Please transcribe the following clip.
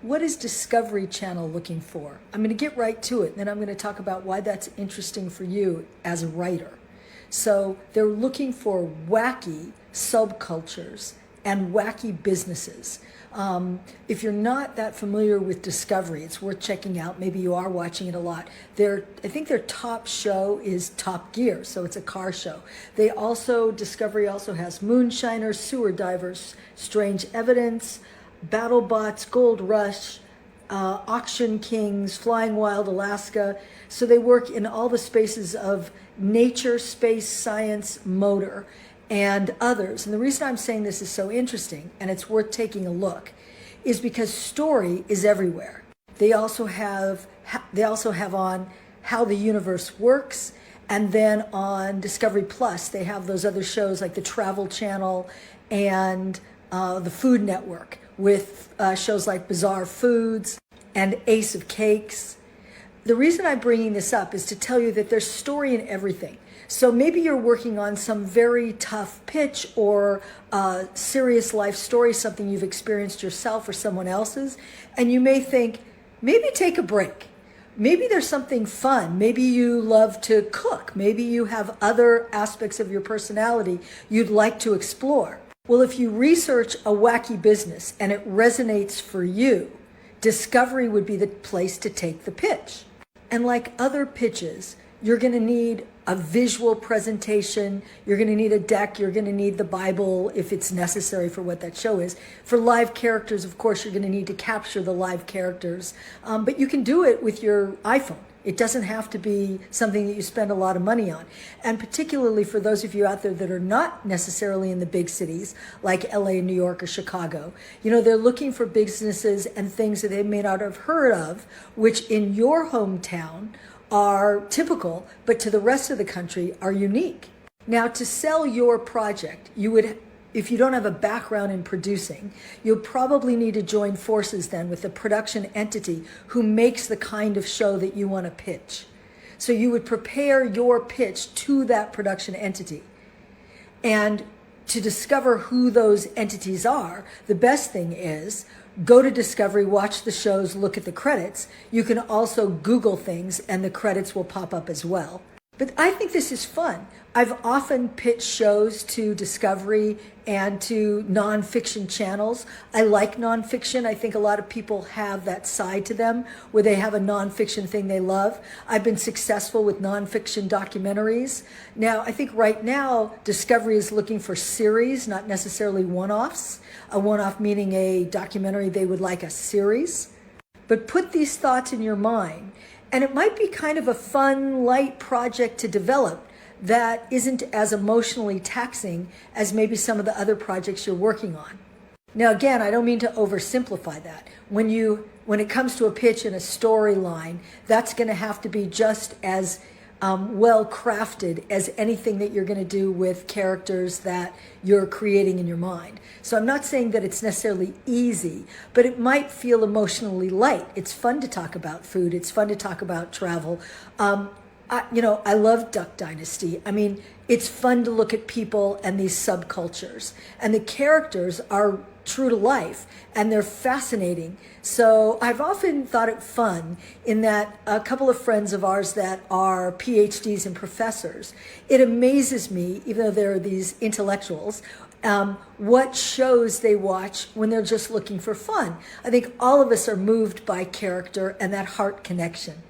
what is Discovery Channel looking for? I'm going to get right to it, and then I'm going to talk about why that's interesting for you as a writer. So they're looking for wacky subcultures and wacky businesses. If you're not that familiar with Discovery, it's worth checking out. Maybe you are watching it a lot. I think their top show is Top Gear, so it's a car show. Discovery also has Moonshiners, Sewer Divers, Strange Evidence, BattleBots, Gold Rush, Auction Kings, Flying Wild Alaska. So they work in all the spaces of nature, space, science, motor, and others. And the reason I'm saying this is so interesting, and it's worth taking a look, is because story is everywhere. They also have on How the Universe Works, and then on Discovery Plus, they have those other shows like the Travel Channel and the Food Network with shows like Bizarre Foods and Ace of Cakes. The reason I'm bringing this up is to tell you that there's story in everything. So maybe you're working on some very tough pitch or serious life story, something you've experienced yourself or someone else's, and you may think, maybe take a break. Maybe there's something fun. Maybe you love to cook. Maybe you have other aspects of your personality you'd like to explore. Well, if you research a wacky business and it resonates for you, Discovery would be the place to take the pitch. And like other pitches, you're going to need a visual presentation, you're going to need a deck, you're going to need the Bible if it's necessary for what that show is. For live characters, of course, you're going to need to capture the live characters, but you can do it with your iPhone. It doesn't have to be something that you spend a lot of money on. And particularly for those of you out there that are not necessarily in the big cities like LA, New York, or Chicago, they're looking for businesses and things that they may not have heard of, which in your hometown are typical, but to the rest of the country are unique. Now, to sell your project, if you don't have a background in producing, you'll probably need to join forces then with the production entity who makes the kind of show that you want to pitch. So you would prepare your pitch to that production entity. And to discover who those entities are, the best thing is go to Discovery, watch the shows, look at the credits. You can also Google things and the credits will pop up as well. But I think this is fun. I've often pitched shows to Discovery and to nonfiction channels. I like nonfiction. I think a lot of people have that side to them where they have a nonfiction thing they love. I've been successful with nonfiction documentaries. Now, I think right now, Discovery is looking for series, not necessarily one-offs. A one-off meaning a documentary they would like a series. But put these thoughts in your mind, and it might be kind of a fun, light project to develop that isn't as emotionally taxing as maybe some of the other projects you're working on. Now, again, I don't mean to oversimplify that. When it comes to a pitch and a storyline, that's going to have to be just as well crafted as anything that you're going to do with characters that you're creating in your mind. So I'm not saying that it's necessarily easy, but it might feel emotionally light. It's fun to talk about food. It's fun to talk about travel. I love Duck Dynasty. I mean, it's fun to look at people and these subcultures. And the characters are true to life and they're fascinating. So I've often thought it fun in that a couple of friends of ours that are PhDs and professors, it amazes me, even though they're these intellectuals, what shows they watch when they're just looking for fun. I think all of us are moved by character and that heart connection.